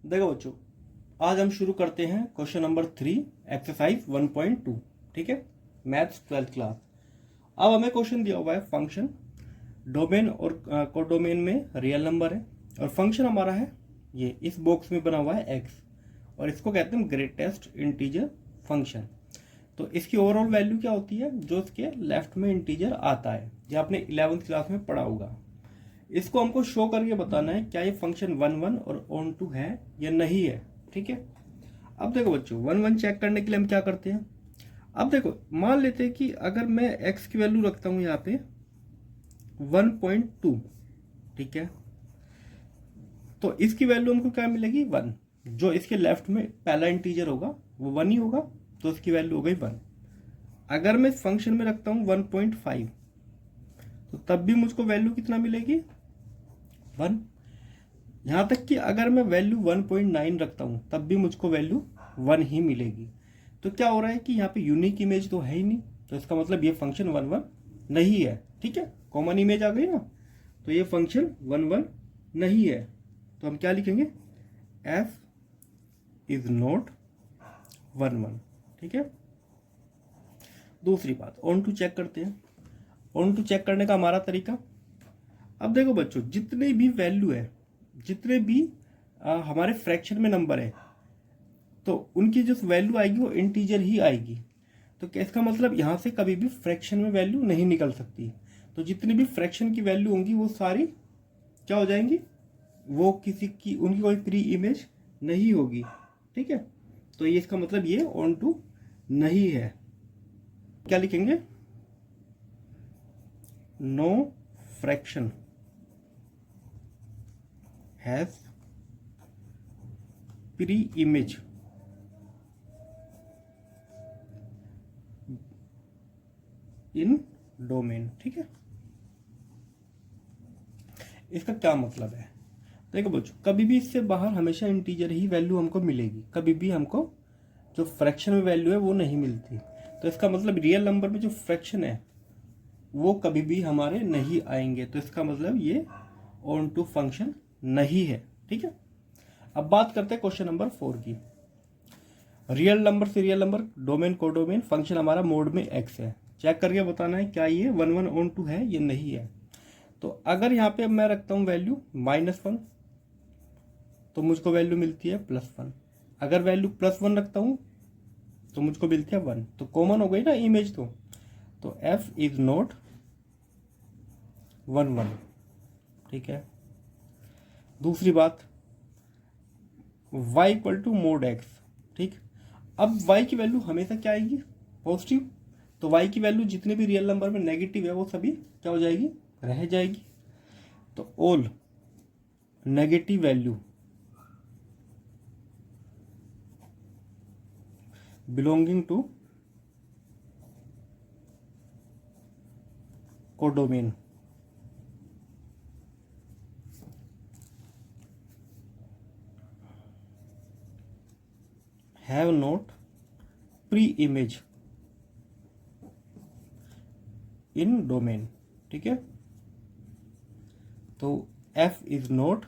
देखो बच्चों, आज हम शुरू करते हैं क्वेश्चन नंबर 3 एक्सरसाइज 1.2। ठीक है, मैथ्स 12th क्लास। अब हमें क्वेश्चन दिया हुआ है फंक्शन डोमेन और कोडोमेन में रियल नंबर है और फंक्शन हमारा है ये इस बॉक्स में बना हुआ है एक्स और इसको कहते हैं ग्रेटेस्ट इंटीजर फंक्शन। तो इसकी ओवरऑल वैल्यू क्या होती है जो इसके लेफ्ट में इंटीजर आता है, जो आपने 11th क्लास में पढ़ा होगा। इसको हमको शो करके बताना है क्या ये फंक्शन 1 और ऑन टू है या नहीं है। ठीक है, अब देखो बच्चों 1 चेक करने के लिए हम क्या करते हैं। अब देखो मान लेते हैं कि अगर मैं x की वैल्यू रखता हूं यहाँ पे 1.2, ठीक है, तो इसकी वैल्यू हमको क्या मिलेगी 1। जो इसके लेफ्ट में पहला इंटीजर होगा वो 1 ही होगा, तो इसकी वैल्यू हो गई 1। अगर मैं इस फंक्शन में रखता हूं 1.5 तो तब भी मुझको वैल्यू कितना मिलेगी 1। यहां तक कि अगर मैं वैल्यू 1.9 रखता हूं तब भी मुझको वैल्यू 1 ही मिलेगी। तो क्या हो रहा है कि यहाँ पे यूनिक इमेज तो है ही नहीं, तो इसका मतलब ये फंक्शन 1 नहीं है। ठीक है, कॉमन इमेज आ गई ना, तो ये फंक्शन 1 नहीं है। तो हम क्या लिखेंगे, f इज नॉट 1। ठीक है, दूसरी बात ऑन टू चेक करते हैं। ऑन टू चेक करने का हमारा तरीका, अब देखो बच्चों जितने भी वैल्यू है, जितने भी हमारे फ्रैक्शन में नंबर है, तो उनकी जो वैल्यू आएगी वो इंटीजर ही आएगी। तो इसका मतलब यहाँ से कभी भी फ्रैक्शन में वैल्यू नहीं निकल सकती। तो जितनी भी फ्रैक्शन की वैल्यू होंगी वो सारी क्या हो जाएंगी, वो किसी की उनकी कोई प्री इमेज नहीं होगी। ठीक है, तो ये इसका मतलब ये ऑन टू नहीं है। क्या लिखेंगे, no fraction has pre image in domain. ठीक है, इसका क्या मतलब है, देखो बच्चों कभी भी इससे बाहर हमेशा इंटीजर ही वैल्यू हमको मिलेगी, कभी भी हमको जो फ्रैक्शन में वैल्यू है वो नहीं मिलती। तो इसका मतलब रियल नंबर में जो फ्रैक्शन है वो कभी भी हमारे नहीं आएंगे। तो इसका मतलब ये ऑन टू फंक्शन नहीं है। ठीक है, अब बात करते हैं क्वेश्चन नंबर 4 की। रियल नंबर से real number, domain codomain, function हमारा मोड में एक्स है। चेक करके बताना है क्या ये 1 ऑन टू है ये नहीं है। तो अगर यहाँ पे मैं रखता हूँ वैल्यू -1 तो मुझको वैल्यू मिलती है +1। अगर वैल्यू +1 रखता हूँ तो मुझको मिलती है 1। तो कॉमन हो गई ना इमेज। तो f इज नॉट 1। ठीक है, दूसरी बात y equal to mod x. ठीक, अब y की वैल्यू हमेशा क्या आएगी, पॉजिटिव। तो y की वैल्यू जितने भी रियल नंबर में नेगेटिव है वो सभी क्या हो जाएगी, रह जाएगी। तो all negative value belonging to codomain have not pre image in domain. ठीक है, तो f is not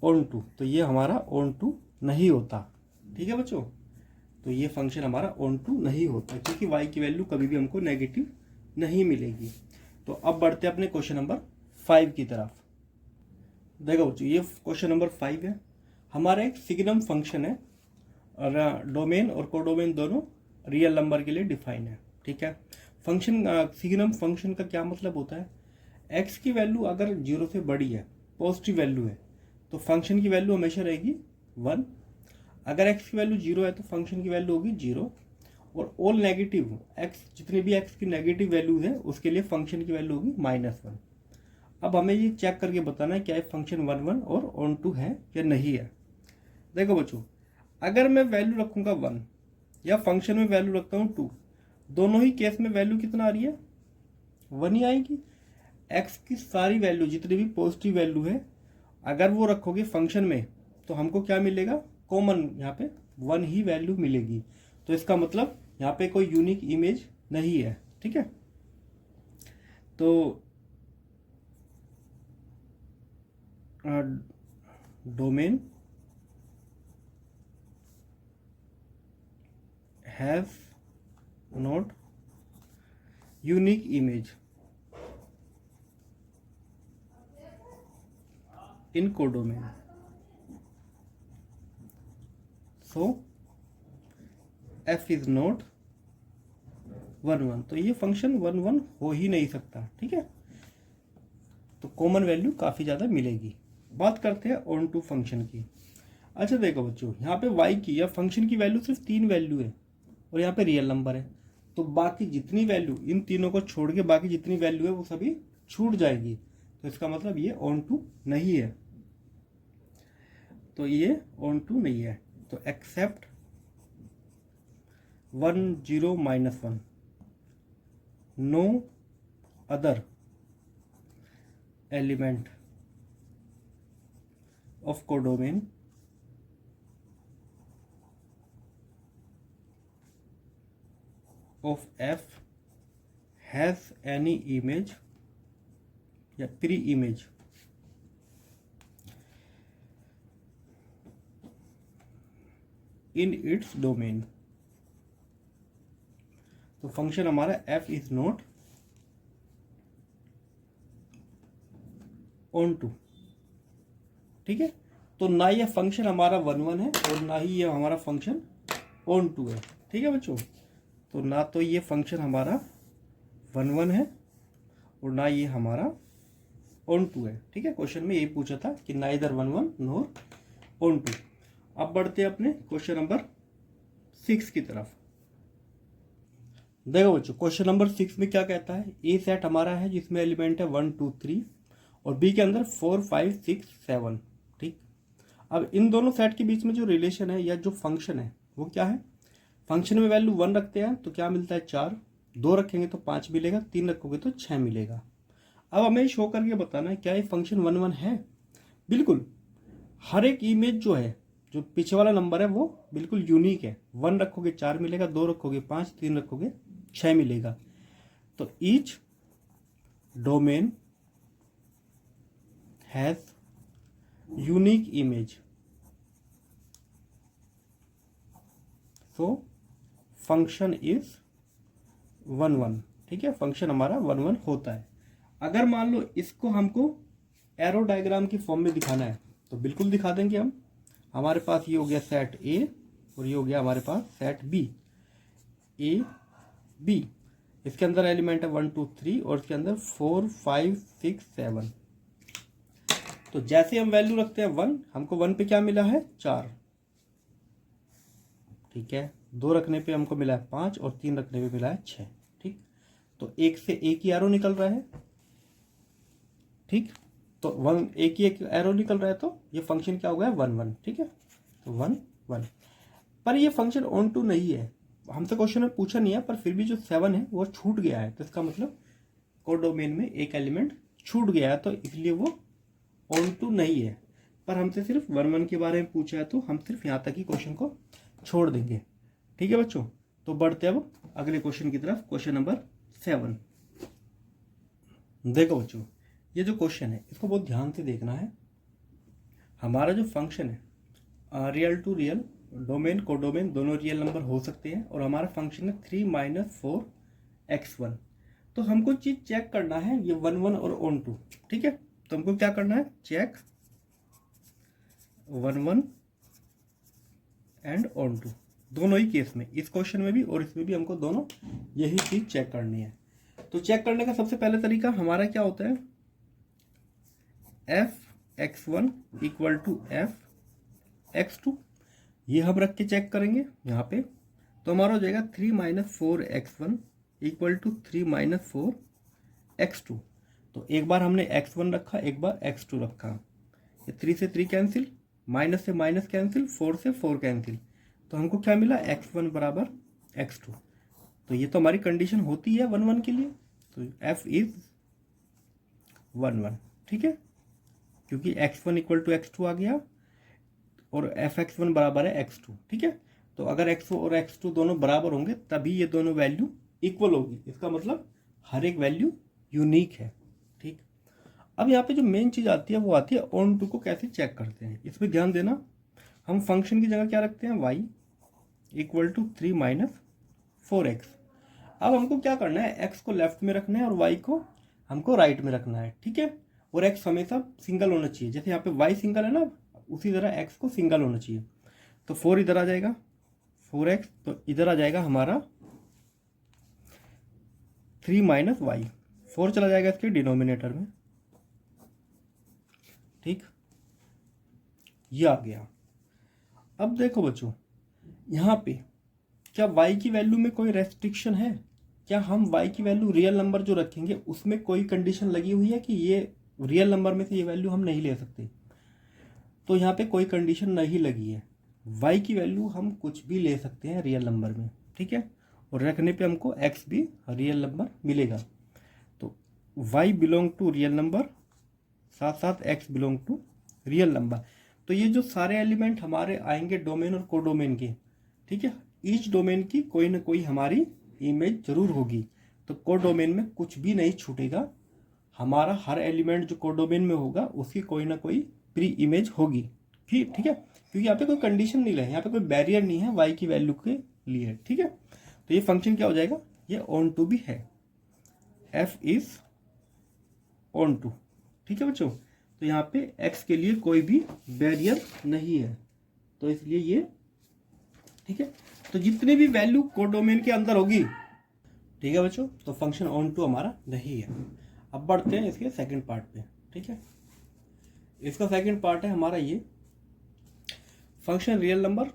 onto, तो ये हमारा ऑन टू नहीं होता। ठीक है बच्चों, तो ये फंक्शन हमारा ऑन टू नहीं होता क्योंकि y की वैल्यू कभी भी हमको नेगेटिव नहीं मिलेगी। तो अब बढ़ते हैं अपने क्वेश्चन नंबर 5 की तरफ। देखो बच्चों ये क्वेश्चन नंबर 5 है, हमारा एक सिग्नम फंक्शन है और डोमेन और कोडोमेन दोनों रियल नंबर के लिए डिफाइन है। ठीक है, फंक्शन सिग्नम फंक्शन का क्या मतलब होता है, x की वैल्यू अगर 0 से बड़ी है, पॉजिटिव वैल्यू है, तो फंक्शन की वैल्यू हमेशा रहेगी 1। अगर x की वैल्यू 0 है तो फंक्शन की वैल्यू होगी 0। और ऑल नेगेटिव x, जितने भी x की नेगेटिव वैल्यूज है उसके लिए फंक्शन की वैल्यू होगी -1। अब हमें ये चेक करके बताना है क्या फंक्शन 1 और ऑन टू है या नहीं है। देखो बच्चों अगर मैं वैल्यू रखूंगा 1 या फंक्शन में वैल्यू रखता हूँ 2, दोनों ही केस में वैल्यू कितना आ रही है, 1 ही आएगी। x की सारी वैल्यू जितनी भी पॉजिटिव वैल्यू है अगर वो रखोगे फंक्शन में तो हमको क्या मिलेगा, कॉमन यहाँ पे 1 ही वैल्यू मिलेगी। तो इसका मतलब यहाँ पे कोई यूनिक इमेज नहीं है। ठीक है, तो domain has not unique image in codomain, so f is not 1 1। तो ये फंक्शन 1 1 हो ही नहीं सकता, ठीक है। तो कॉमन वैल्यू काफ़ी ज़्यादा मिलेगी। बात करते हैं ऑन टू फंक्शन की। अच्छा देखो बच्चों, यहाँ पे y की या फंक्शन की वैल्यू सिर्फ 3 वैल्यू है और यहाँ पे रियल नंबर है, तो बाकी जितनी वैल्यू, इन तीनों को छोड़ के बाकी जितनी वैल्यू है वो सभी छूट जाएगी। तो इसका मतलब ये ऑन टू नहीं है, तो ये ऑन टू नहीं है। तो except 1 0 -1, no other element of codomain of f has any image या pre image in its domain. तो फंक्शन हमारा f is not onto, ठीक है। तो ना ये फंक्शन हमारा 1 1 है और ना ही ये हमारा फंक्शन ऑन टू है, ठीक है बच्चों। तो ना तो ये फंक्शन हमारा 1 1 है और ना ये हमारा ऑन टू है, ठीक है। क्वेश्चन में यही पूछा था कि ना इधर 1 1 नॉर ऑन टू। अब बढ़ते हैं अपने क्वेश्चन नंबर 6 की तरफ। देखो बच्चों, क्वेश्चन नंबर 6 में क्या कहता है, ए सेट हमारा है जिसमें एलिमेंट है 1 2 3 और बी के अंदर 4 5 6 7, ठीक। अब इन दोनों सेट के बीच में जो रिलेशन है या जो फंक्शन है वो क्या है, फंक्शन में वैल्यू 1 रखते हैं तो क्या मिलता है 4, 2 रखेंगे तो 5 मिलेगा, 3 रखोगे तो 6 मिलेगा। अब हमें शो करके बताना है क्या ये फंक्शन 1 1 है। बिल्कुल, हर एक इमेज जो है, जो पीछे वाला नंबर है वो बिल्कुल यूनिक है। 1 रखोगे 4 मिलेगा, 2 रखोगे 5, 3 रखोगे 6 मिलेगा। तो each domain has unique image, so function is 1 1, ठीक है। फंक्शन हमारा 1 1 होता है। अगर मान लो इसको हमको एरो डायग्राम की फॉर्म में दिखाना है तो बिल्कुल दिखा देंगे हम। हमारे पास ये हो गया सेट ए और ये हो गया हमारे पास सेट बी, ए बी। इसके अंदर एलिमेंट है 1 2 3 और इसके अंदर 4 5 6 7। तो जैसे हम वैल्यू रखते हैं 1, हमको 1 पे क्या मिला है 4, ठीक है। 2 रखने पे हमको मिला है 5 और 3 रखने पे मिला है 6, ठीक। तो एक से एक ही एरो निकल रहा है, ठीक। तो 1 एक ही एक एरो निकल रहा है, तो ये फंक्शन क्या हो गया 1 1, ठीक है। तो 1 1, पर ये फंक्शन ऑन टू नहीं है। हमसे क्वेश्चन में पूछा नहीं है, पर फिर भी जो 7 है वो छूट गया है, तो इसका मतलब कोडोमेन में एक एलिमेंट छूट गया है, तो इसलिए वो ऑन टू नहीं है। पर हमसे सिर्फ 1 1 के बारे में पूछा है, तो हम सिर्फ यहाँ तक ही क्वेश्चन को छोड़ देंगे, ठीक है बच्चों। तो बढ़ते अब अगले क्वेश्चन की तरफ, क्वेश्चन नंबर 7। देखो बच्चों, ये जो क्वेश्चन है इसको बहुत ध्यान से देखना है। हमारा जो फंक्शन है real to real, domain codomain दोनों रियल नंबर हो सकते हैं और हमारा फंक्शन है 3 - 4 x1। तो हमको चीज चेक करना है ये 1 1 और ऑन टू, ठीक है। तो हमको क्या करना है, चेक 1 1 एंड ऑन टू, दोनों ही केस में, इस क्वेश्चन में भी और इसमें भी हमको दोनों यही चीज चेक करनी है। तो चेक करने का सबसे पहले तरीका हमारा क्या होता है, f(x1) = f(x2), ये हम रख के चेक करेंगे यहाँ पे। तो हमारा हो जाएगा 3 - 4x1 = 3 - 4x2। तो एक बार हमने x1 रखा, एक बार x2 रखा, ये 3 से 3 कैंसिल, माइनस से माइनस कैंसिल, 4 से 4 कैंसिल, तो हमको क्या मिला x1 = x2। तो ये तो हमारी कंडीशन होती है 1 1 के लिए, तो f इज 1 1, ठीक है, क्योंकि x1 = x2 आ गया और fx1 बराबर है x2, ठीक है। तो अगर x1 और x2 दोनों बराबर होंगे तभी ये दोनों वैल्यू इक्वल होगी, इसका मतलब हर एक वैल्यू यूनिक है, ठीक। अब यहाँ पे जो मेन चीज़ आती है वो आती है ऑन टू को कैसे चेक करते हैं। इसमें ध्यान देना, हम फंक्शन की जगह क्या रखते हैं, y equal to 3 minus 4x। अब हमको क्या करना है, x को लेफ्ट में रखना है और y को हमको राइट में रखना है, ठीक है। और x हमेशा सिंगल होना चाहिए, जैसे यहाँ पे y सिंगल है ना, उसी तरह x को सिंगल होना चाहिए। तो 4 इधर आ जाएगा, 4x, तो इधर आ जाएगा हमारा 3 माइनस वाई, 4 चला जाएगा इसके डिनोमिनेटर में, ठीक, ये आ गया। अब देखो बच्चों, यहाँ पे क्या y की वैल्यू में कोई रेस्ट्रिक्शन है? क्या हम y की वैल्यू रियल नंबर जो रखेंगे उसमें कोई कंडीशन लगी हुई है कि ये रियल नंबर में से ये वैल्यू हम नहीं ले सकते? तो यहाँ पे कोई कंडीशन नहीं लगी है, y की वैल्यू हम कुछ भी ले सकते हैं रियल नंबर में, ठीक है। और रखने पे हमको x भी रियल नंबर मिलेगा। तो y belong to real number, साथ साथ x belong to real number. तो ये जो सारे एलिमेंट हमारे आएंगे डोमेन और कोडोमेन के, ठीक है, ईच डोमेन की कोई ना कोई हमारी इमेज जरूर होगी। तो कोडोमेन में कुछ भी नहीं छूटेगा, हमारा हर एलिमेंट जो कोडोमेन में होगा उसकी कोई ना कोई प्री इमेज होगी, ठीक है। क्योंकि यहाँ पे कोई कंडीशन नहीं है, यहाँ पे कोई बैरियर नहीं है y की वैल्यू के लिए, ठीक है। तो ये फंक्शन क्या हो जाएगा, ये ऑन टू भी है, f इज ऑन टू, ठीक है बच्चों। तो यहाँ पे x के लिए कोई भी बैरियर नहीं है, तो इसलिए ये ठीक है। तो जितनी भी वैल्यू कोडोमेन के अंदर होगी, ठीक है बच्चों, तो फंक्शन ऑन टू हमारा नहीं है। अब बढ़ते हैं इसके सेकंड पार्ट पे, ठीक है। इसका सेकंड पार्ट है हमारा ये फंक्शन रियल नंबर,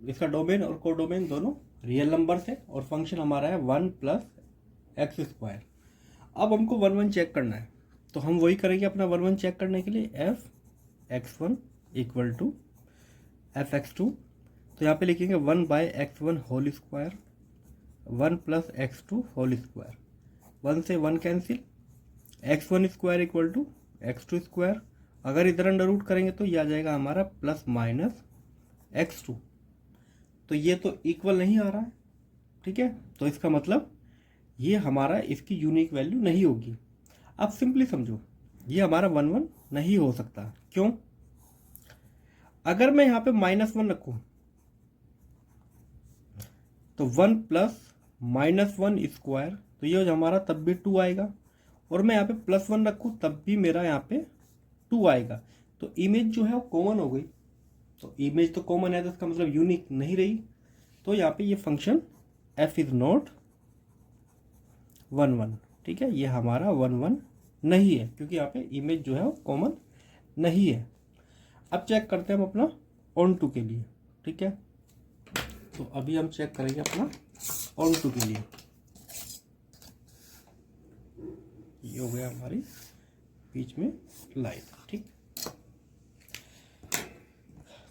इसका डोमेन और कोडोमेन दोनों रियल नंबर है और फंक्शन हमारा है 1 प्लस एक्स स्क्वायर। अब हमको 1 1 चेक करना है, तो हम वही करेंगे अपना 1 1 चेक करने के लिए, F x1 equal to F x2। तो यहाँ पे लिखेंगे 1 by x1 whole square 1 plus x2 whole square, 1 से 1 cancel, x1 square equal to x2 square. अगर इधर अंडर रूट करेंगे तो ये आ जाएगा हमारा प्लस माइनस x2। तो ये तो इक्वल नहीं आ रहा है, ठीक है। तो इसका मतलब ये हमारा इसकी यूनिक वैल्यू नहीं होगी। अब सिंपली समझो, ये हमारा 1 1 नहीं हो सकता। क्यों? अगर मैं यहाँ पे -1 रखूं तो 1 प्लस -1 स्क्वायर, तो ये हमारा तब भी 2 आएगा। और मैं यहाँ पे +1 रखूं तब भी मेरा यहाँ पे 2 आएगा। तो इमेज जो है वो कॉमन हो गई। तो इमेज तो कॉमन है, तो इसका मतलब यूनिक नहीं रही। तो यहाँ पे ये फंक्शन f इज नॉट 1 1, ठीक है, ये हमारा 1 1 नहीं है, क्योंकि यहाँ पे इमेज जो है वो कॉमन नहीं है। अब चेक करते हैं हम अपना ऑन टू के लिए, ठीक है। तो अभी हम चेक करेंगे अपना ऑन टू के लिए। ये हो गया हमारी बीच में लाइन, ठीक।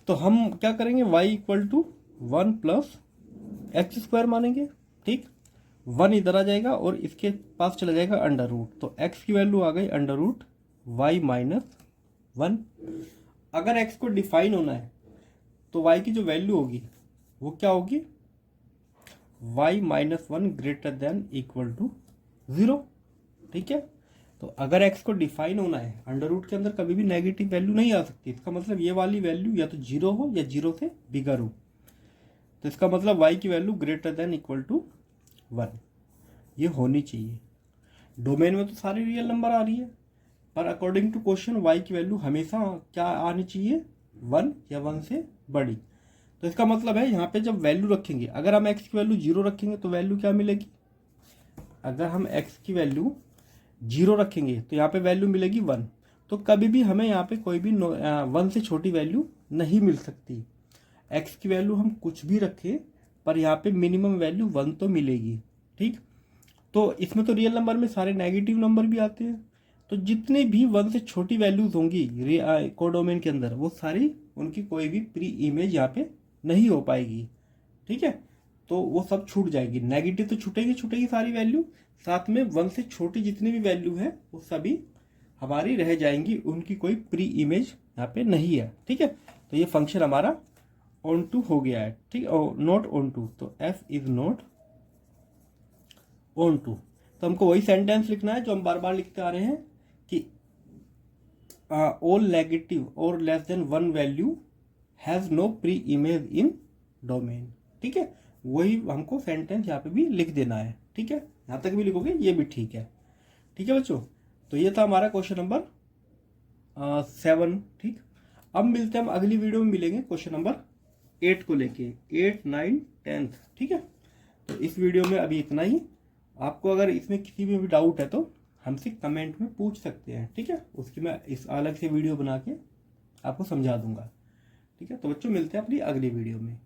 तो हम क्या करेंगे, y equal to 1 plus x square मानेंगे, ठीक। 1 इधर आ जाएगा और इसके पास चला जाएगा अंडर रूट, तो x की वैल्यू आ गई अंडर रूट y माइनस 1। अगर x को डिफाइन होना है तो y की जो वैल्यू होगी वो क्या होगी, y minus 1 greater than equal to 0, ठीक है। तो अगर x को डिफाइन होना है, अंडर रूट के अंदर कभी भी नेगेटिव वैल्यू नहीं आ सकती। इसका मतलब ये वाली वैल्यू या तो 0 हो या 0 से बिगर हो। तो इसका मतलब y की value greater than equal to 1 ये होनी चाहिए। डोमेन में तो सारी रियल नंबर आ रही है, पर अकॉर्डिंग टू क्वेश्चन y की वैल्यू हमेशा क्या आनी चाहिए, 1 या 1 से बड़ी। तो इसका मतलब है यहाँ पे जब वैल्यू रखेंगे, अगर हम x की वैल्यू 0 रखेंगे तो वैल्यू क्या मिलेगी, अगर हम x की वैल्यू 0 रखेंगे तो यहाँ पे वैल्यू मिलेगी 1। तो कभी भी हमें यहाँ पे कोई भी 1 से छोटी वैल्यू नहीं मिल सकती। x की वैल्यू हम कुछ भी रखें पर यहाँ पे मिनिमम वैल्यू 1 तो मिलेगी, ठीक। तो इसमें तो रियल नंबर में सारे नेगेटिव नंबर भी आते हैं, तो जितनी भी 1 से छोटी वैल्यूज होंगी कोडोमेन के अंदर वो सारी उनकी कोई भी प्री इमेज यहाँ पे नहीं हो पाएगी, ठीक है। तो वो सब छूट जाएगी, नेगेटिव तो छूटेगी सारी वैल्यू, साथ में 1 से छोटी जितनी भी वैल्यू है वो सभी हमारी रह जाएंगी, उनकी कोई प्री इमेज यहाँ पे नहीं है, ठीक है। तो ये फंक्शन हमारा ऑन टू हो गया है, ठीक, और नॉट ऑन टू। तो f is not onto. तो हमको वही सेंटेंस लिखना है जो हम बार बार लिखते आ रहे हैं कि ऑल नेगेटिव और less than 1 value has no pre image in domain. ठीक है, वही हमको सेंटेंस यहाँ पे भी लिख देना है। ठीक है, यहाँ तक भी लिखोगे ये भी ठीक है। ठीक है बच्चों, तो ये था हमारा क्वेश्चन नंबर 7। ठीक, अब मिलते हैं हम अगली वीडियो में, मिलेंगे क्वेश्चन नंबर 8 को लेके, 8, 9, 10। ठीक है, तो इस वीडियो में अभी इतना ही। आपको अगर इसमें किसी में भी डाउट है तो हमसे कमेंट में पूछ सकते हैं। ठीक है, उसकी मैं इस अलग से वीडियो बना के आपको समझा दूंगा। ठीक है, तो बच्चों मिलते हैं अपनी अगली वीडियो में।